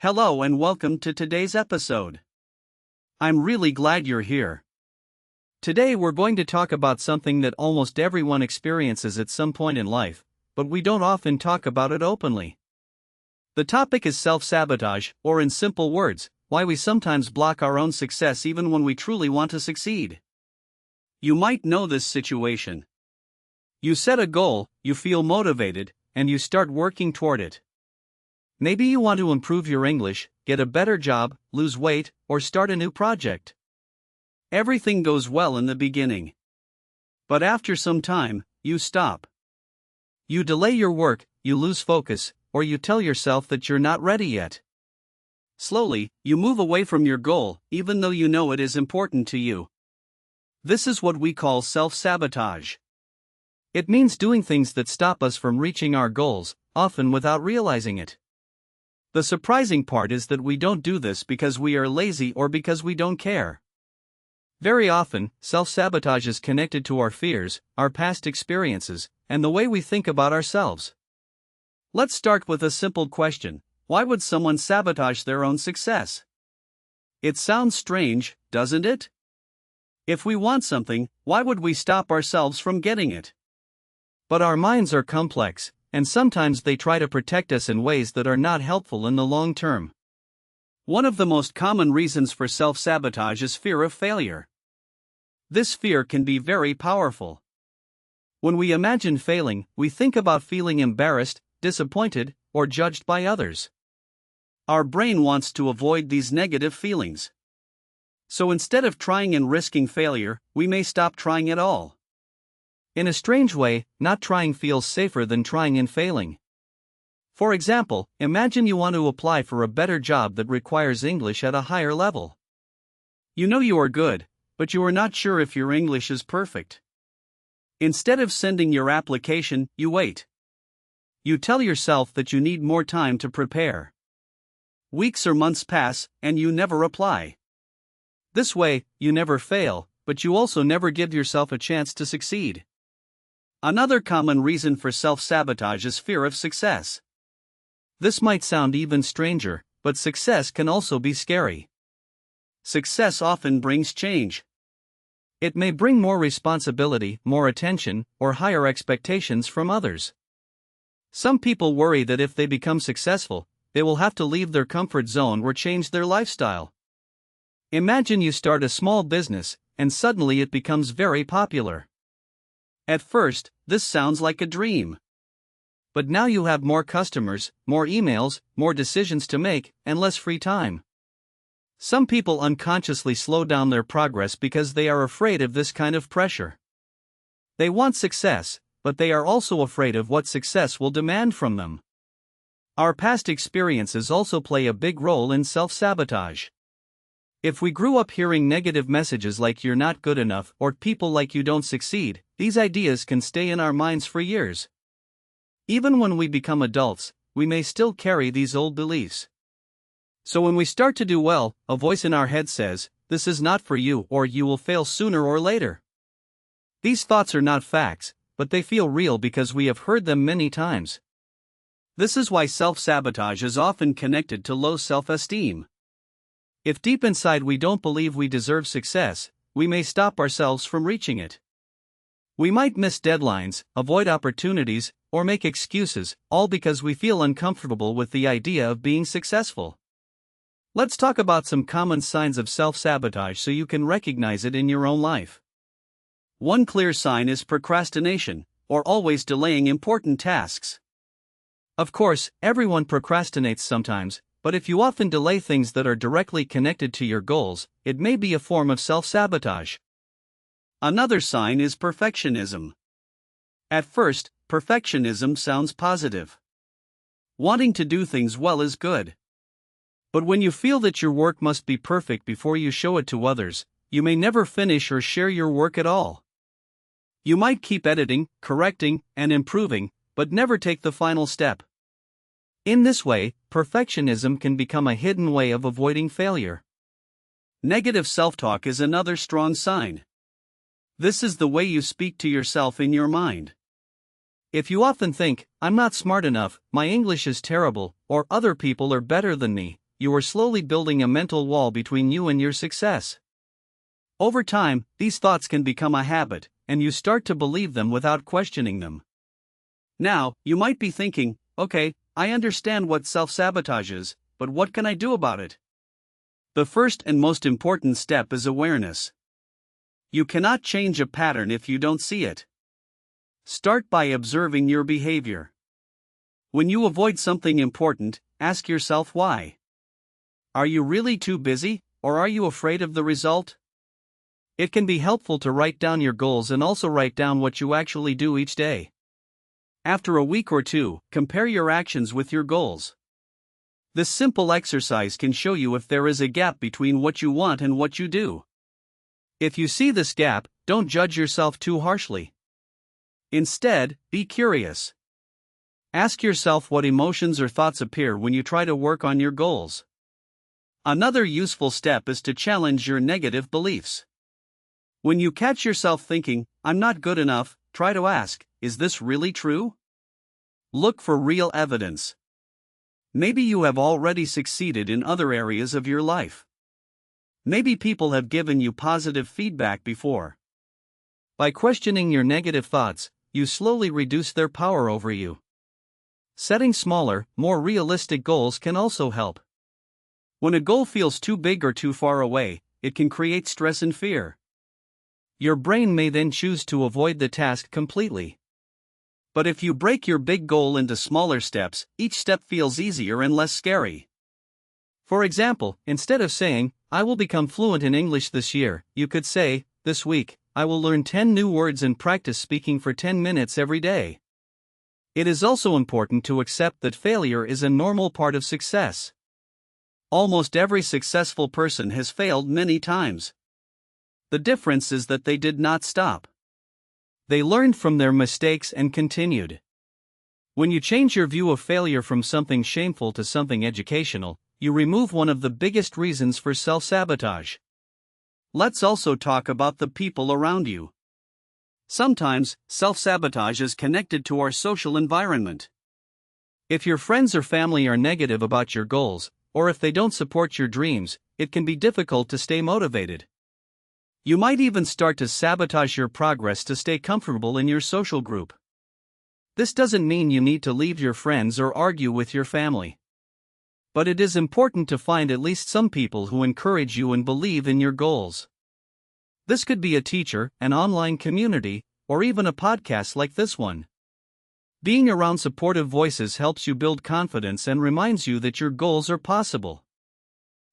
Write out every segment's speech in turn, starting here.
Hello and welcome to today's episode. I'm really glad you're here. Today we're going to talk about something that almost everyone experiences at some point in life, but we don't often talk about it openly. The topic is self-sabotage, or in simple words, why we sometimes block our own success even when we truly want to succeed. You might know this situation. You set a goal, you feel motivated, and you start working toward it. Maybe you want to improve your English, get a better job, lose weight, or start a new project. Everything goes well in the beginning. But after some time, you stop. You delay your work, you lose focus, or you tell yourself that you're not ready yet. Slowly, you move away from your goal, even though you know it is important to you. This is what we call self-sabotage. It means doing things that stop us from reaching our goals, often without realizing it. The surprising part is that we don't do this because we are lazy or because we don't care. Very often, self-sabotage is connected to our fears, our past experiences, and the way we think about ourselves. Let's start with a simple question: why would someone sabotage their own success? It sounds strange, doesn't it? If we want something, why would we stop ourselves from getting it? But our minds are complex, and sometimes they try to protect us in ways that are not helpful in the long term. One of the most common reasons for self-sabotage is fear of failure. This fear can be very powerful. When we imagine failing, we think about feeling embarrassed, disappointed, or judged by others. Our brain wants to avoid these negative feelings. So instead of trying and risking failure, we may stop trying at all. In a strange way, not trying feels safer than trying and failing. For example, imagine you want to apply for a better job that requires English at a higher level. You know you are good, but you are not sure if your English is perfect. Instead of sending your application, you wait. You tell yourself that you need more time to prepare. Weeks or months pass, and you never apply. This way, you never fail, but you also never give yourself a chance to succeed. Another common reason for self-sabotage is fear of success. This might sound even stranger, but success can also be scary. Success often brings change. It may bring more responsibility, more attention, or higher expectations from others. Some people worry that if they become successful, they will have to leave their comfort zone or change their lifestyle. Imagine you start a small business, and suddenly it becomes very popular. At first, this sounds like a dream. But now you have more customers, more emails, more decisions to make, and less free time. Some people unconsciously slow down their progress because they are afraid of this kind of pressure. They want success, but they are also afraid of what success will demand from them. Our past experiences also play a big role in self-sabotage. If we grew up hearing negative messages like "you're not good enough" or "people like you don't succeed," these ideas can stay in our minds for years. Even when we become adults, we may still carry these old beliefs. So when we start to do well, a voice in our head says, "This is not for you," or "You will fail sooner or later." These thoughts are not facts, but they feel real because we have heard them many times. This is why self-sabotage is often connected to low self-esteem. If deep inside we don't believe we deserve success, we may stop ourselves from reaching it. We might miss deadlines, avoid opportunities, or make excuses, all because we feel uncomfortable with the idea of being successful. Let's talk about some common signs of self-sabotage so you can recognize it in your own life. One clear sign is procrastination, or always delaying important tasks. Of course, everyone procrastinates sometimes, but if you often delay things that are directly connected to your goals, it may be a form of self-sabotage. Another sign is perfectionism. At first, perfectionism sounds positive. Wanting to do things well is good. But when you feel that your work must be perfect before you show it to others, you may never finish or share your work at all. You might keep editing, correcting, and improving, but never take the final step. In this way, perfectionism can become a hidden way of avoiding failure. Negative self-talk is another strong sign. This is the way you speak to yourself in your mind. If you often think, "I'm not smart enough, my English is terrible," or "other people are better than me," you are slowly building a mental wall between you and your success. Over time, these thoughts can become a habit, and you start to believe them without questioning them. Now, you might be thinking, okay, I understand what self-sabotage is, but what can I do about it? The first and most important step is awareness. You cannot change a pattern if you don't see it. Start by observing your behavior. When you avoid something important, ask yourself why. Are you really too busy, or are you afraid of the result? It can be helpful to write down your goals and also write down what you actually do each day. After a week or two, compare your actions with your goals. This simple exercise can show you if there is a gap between what you want and what you do. If you see this gap, don't judge yourself too harshly. Instead, be curious. Ask yourself what emotions or thoughts appear when you try to work on your goals. Another useful step is to challenge your negative beliefs. When you catch yourself thinking, I'm not good enough, try to ask, is this really true? Look for real evidence. Maybe you have already succeeded in other areas of your life. Maybe people have given you positive feedback before. By questioning your negative thoughts, you slowly reduce their power over you. Setting smaller, more realistic goals can also help. When a goal feels too big or too far away, it can create stress and fear. Your brain may then choose to avoid the task completely. But if you break your big goal into smaller steps, each step feels easier and less scary. For example, instead of saying, I will become fluent in English this year, you could say, this week, I will learn 10 new words and practice speaking for 10 minutes every day. It is also important to accept that failure is a normal part of success. Almost every successful person has failed many times. The difference is that they did not stop. They learned from their mistakes and continued. When you change your view of failure from something shameful to something educational, you remove one of the biggest reasons for self-sabotage. Let's also talk about the people around you. Sometimes, self-sabotage is connected to our social environment. If your friends or family are negative about your goals, or if they don't support your dreams, it can be difficult to stay motivated. You might even start to sabotage your progress to stay comfortable in your social group. This doesn't mean you need to leave your friends or argue with your family. But it is important to find at least some people who encourage you and believe in your goals. This could be a teacher, an online community, or even a podcast like this one. Being around supportive voices helps you build confidence and reminds you that your goals are possible.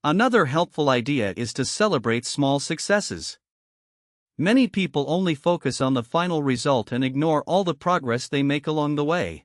Another helpful idea is to celebrate small successes. Many people only focus on the final result and ignore all the progress they make along the way.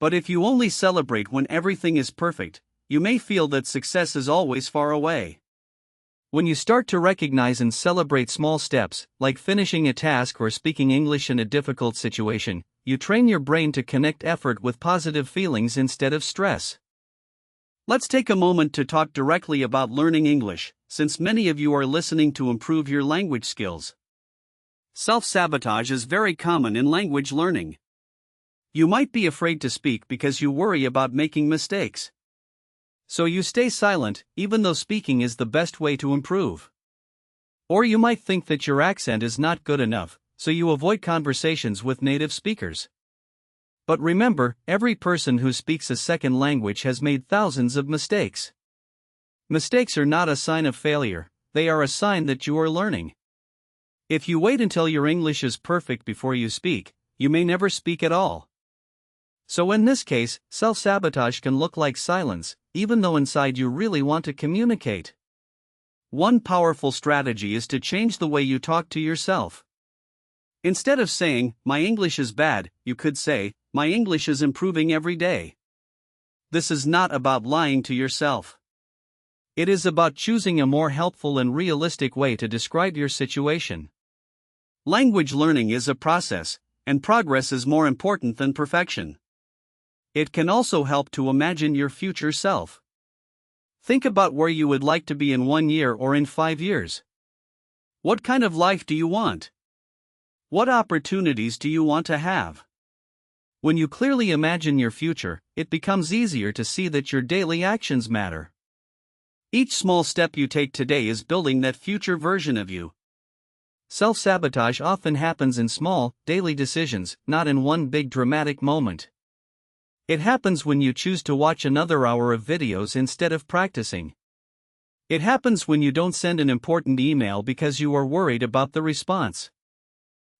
But if you only celebrate when everything is perfect, you may feel that success is always far away. When you start to recognize and celebrate small steps, like finishing a task or speaking English in a difficult situation, you train your brain to connect effort with positive feelings instead of stress. Let's take a moment to talk directly about learning English, since many of you are listening to improve your language skills. Self-sabotage is very common in language learning. You might be afraid to speak because you worry about making mistakes. So you stay silent, even though speaking is the best way to improve. Or you might think that your accent is not good enough, so you avoid conversations with native speakers. But remember, every person who speaks a second language has made thousands of mistakes. Mistakes are not a sign of failure, they are a sign that you are learning. If you wait until your English is perfect before you speak, you may never speak at all. So in this case, self-sabotage can look like silence, even though inside you really want to communicate. One powerful strategy is to change the way you talk to yourself. Instead of saying, my English is bad, you could say, my English is improving every day. This is not about lying to yourself. It is about choosing a more helpful and realistic way to describe your situation. Language learning is a process, and progress is more important than perfection. It can also help to imagine your future self. Think about where you would like to be in 1 year or in 5 years. What kind of life do you want? What opportunities do you want to have? When you clearly imagine your future, it becomes easier to see that your daily actions matter. Each small step you take today is building that future version of you. Self-sabotage often happens in small, daily decisions, not in one big dramatic moment. It happens when you choose to watch another hour of videos instead of practicing. It happens when you don't send an important email because you are worried about the response.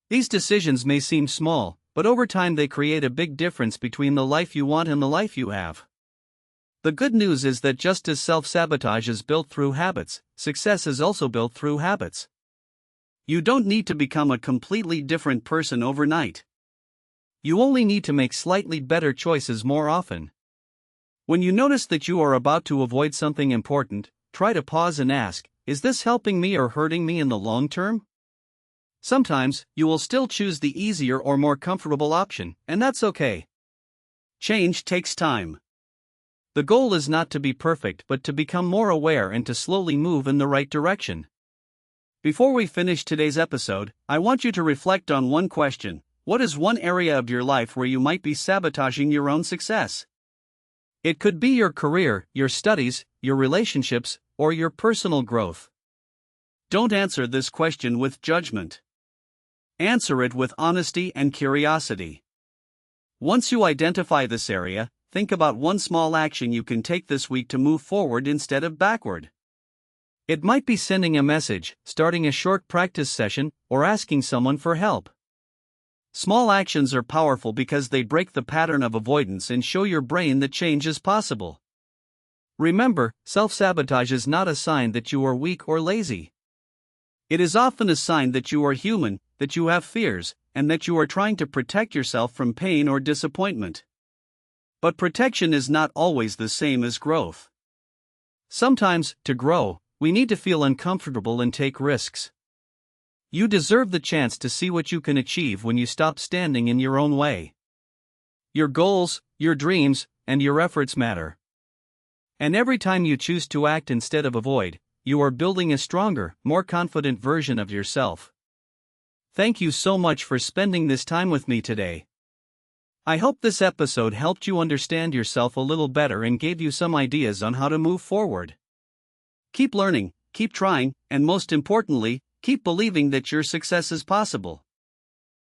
These decisions may seem small, but over time they create a big difference between the life you want and the life you have. The good news is that just as self-sabotage is built through habits, success is also built through habits. You don't need to become a completely different person overnight. You only need to make slightly better choices more often. When you notice that you are about to avoid something important, try to pause and ask, is this helping me or hurting me in the long term? Sometimes, you will still choose the easier or more comfortable option, and that's okay. Change takes time. The goal is not to be perfect but to become more aware and to slowly move in the right direction. Before we finish today's episode, I want you to reflect on one question. What is one area of your life where you might be sabotaging your own success? It could be your career, your studies, your relationships, or your personal growth. Don't answer this question with judgment. Answer it with honesty and curiosity. Once you identify this area, think about one small action you can take this week to move forward instead of backward. It might be sending a message, starting a short practice session, or asking someone for help. Small actions are powerful because they break the pattern of avoidance and show your brain that change is possible. Remember, self-sabotage is not a sign that you are weak or lazy. It is often a sign that you are human, that you have fears, and that you are trying to protect yourself from pain or disappointment. But protection is not always the same as growth. Sometimes, to grow, we need to feel uncomfortable and take risks. You deserve the chance to see what you can achieve when you stop standing in your own way. Your goals, your dreams, and your efforts matter. And every time you choose to act instead of avoid, you are building a stronger, more confident version of yourself. Thank you so much for spending this time with me today. I hope this episode helped you understand yourself a little better and gave you some ideas on how to move forward. Keep learning, keep trying, and most importantly, keep believing that your success is possible.